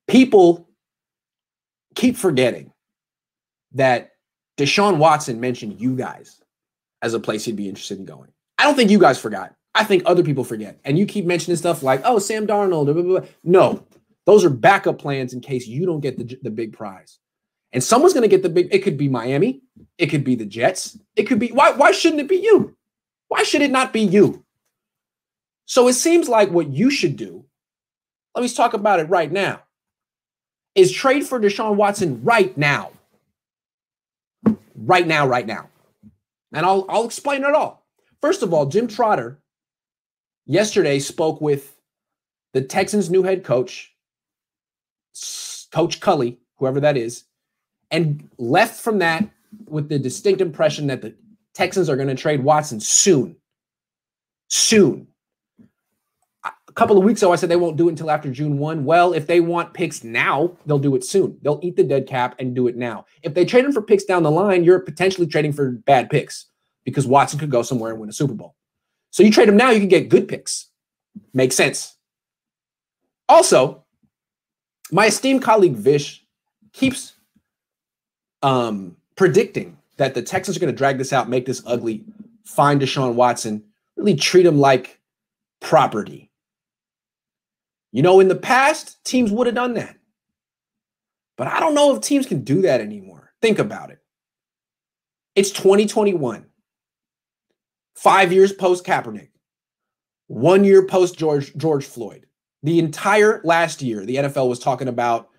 People keep forgetting that Deshaun Watson mentioned you guys as a place he'd be interested in going. I don't think you guys forgot. I think other people forget. And you keep mentioning stuff like, oh, Sam Darnold. Blah, blah, blah. No, those are backup plans in case you don't get the big prize. And someone's going to get the big. It could be Miami. It could be the Jets. It could be. Why shouldn't it be you? Why should it not be you? So it seems like what you should do, let me talk about it right now, is trade for Deshaun Watson right now. Right now. And I'll explain it all. First of all, Jim Trotter yesterday spoke with the Texans' new head coach, Coach Culley, whoever that is, and left from that with the distinct impression that the Texans are going to trade Watson soon. Soon. A couple of weeks ago, I said they won't do it until after June 1. Well, if they want picks now, they'll do it soon. They'll eat the dead cap and do it now. If they trade him for picks down the line, you're potentially trading for bad picks because Watson could go somewhere and win a Super Bowl. So you trade him now, you can get good picks. Makes sense. Also, my esteemed colleague Vish keeps predicting that the Texans are going to drag this out, make this ugly, find Deshaun Watson, really treat him like property. You know, in the past, teams would have done that. But I don't know if teams can do that anymore. Think about it. It's 2021. 5 years post Kaepernick. 1 year post George Floyd. The entire last year, the NFL was talking about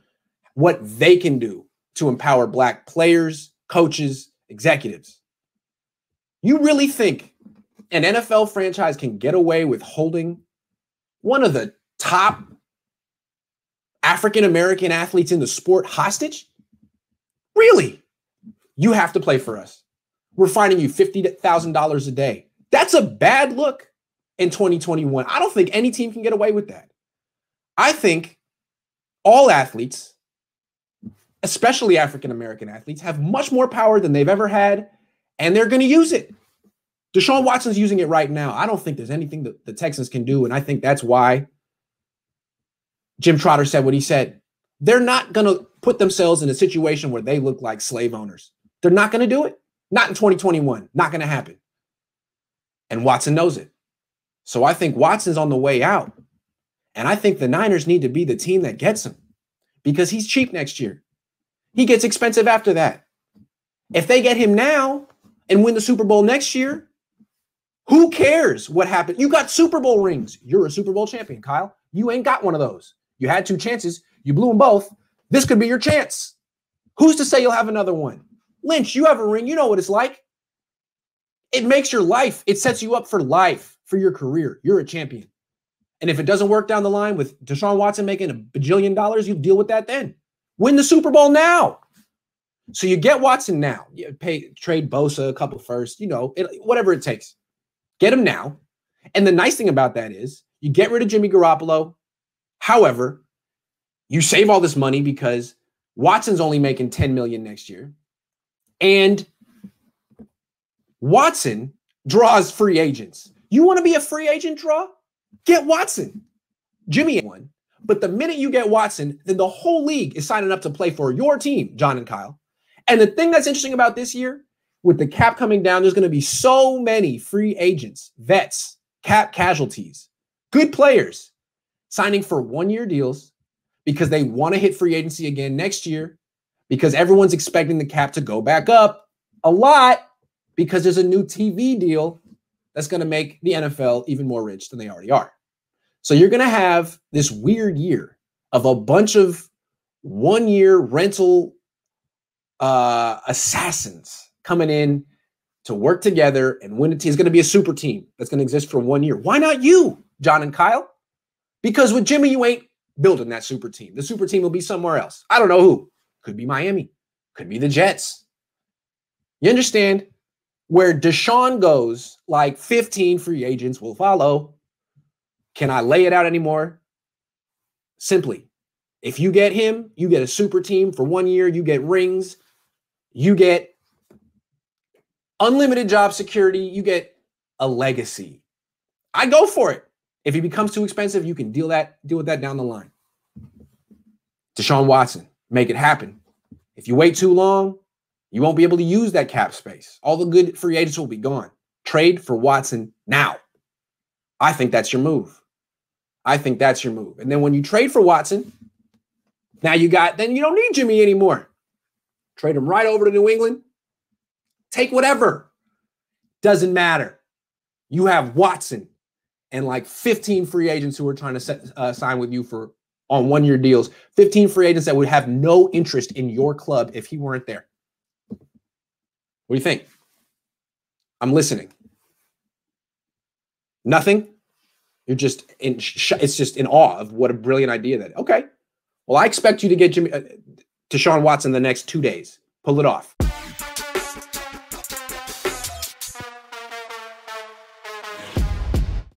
what they can do to empower Black players, coaches, executives. You really think an NFL franchise can get away with holding one of the top African-American athletes in the sport hostage? Really? You have to play for us. We're finding you $50,000 a day. That's a bad look in 2021. I don't think any team can get away with that. I think all athletes, especially African-American athletes, have much more power than they've ever had, and they're going to use it. Deshaun Watson's using it right now. I don't think there's anything that the Texans can do, and I think that's why Jim Trotter said what he said. They're not going to put themselves in a situation where they look like slave owners. They're not going to do it. Not in 2021. Not going to happen. And Watson knows it. So I think Watson's on the way out. And I think the Niners need to be the team that gets him because he's cheap next year. He gets expensive after that. If they get him now and win the Super Bowl next year, who cares what happened? You got Super Bowl rings. You're a Super Bowl champion, Kyle. You ain't got one of those. You had 2 chances. You blew them both. This could be your chance. Who's to say you'll have another one? Lynch, you have a ring. You know what it's like. It makes your life. It sets you up for life, for your career. You're a champion. And if it doesn't work down the line with Deshaun Watson making $1 bajillion, you deal with that then. Win the Super Bowl now. So you get Watson now. You trade Bosa, a couple first, whatever it takes. Get him now. And the nice thing about that is you get rid of Jimmy Garoppolo. However, you save all this money because Watson's only making $10 million next year. And Watson draws free agents. You want to be a free agent draw? Get Watson. Jimmy ain't one. But the minute you get Watson, then the whole league is signing up to play for your team, John and Kyle. And the thing that's interesting about this year, with the cap coming down, there's going to be so many free agents, vets, cap casualties, good players signing for 1-year deals because they want to hit free agency again next year because everyone's expecting the cap to go back up a lot because there's a new TV deal that's going to make the NFL even more rich than they already are. So you're going to have this weird year of a bunch of 1-year rental assassins coming in to work together and win a team. It's going to be a super team that's going to exist for 1 year. Why not you, John and Kyle? Because with Jimmy, you ain't building that super team. The super team will be somewhere else. I don't know who. Could be Miami. Could be the Jets. You understand? Where Deshaun goes, like 15 free agents will follow. Can I lay it out anymore? Simply, if you get him, you get a super team for 1 year. You get rings. You get unlimited job security. You get a legacy. I go for it. If he becomes too expensive, you can deal with that down the line. Deshaun Watson, make it happen. If you wait too long, you won't be able to use that cap space. All the good free agents will be gone. Trade for Watson now. I think that's your move. I think that's your move. And then when you trade for Watson, then you don't need Jimmy anymore. Trade him right over to New England. Take whatever. Doesn't matter. You have Watson and like 15 free agents who are trying to sign with you on one-year deals. 15 free agents that would have no interest in your club if he weren't there. What do you think? I'm listening. Nothing? You're just it's just in awe of what a brilliant idea that. Okay. Well, I expect you to get Deshaun Watson the next 2 days. Pull it off.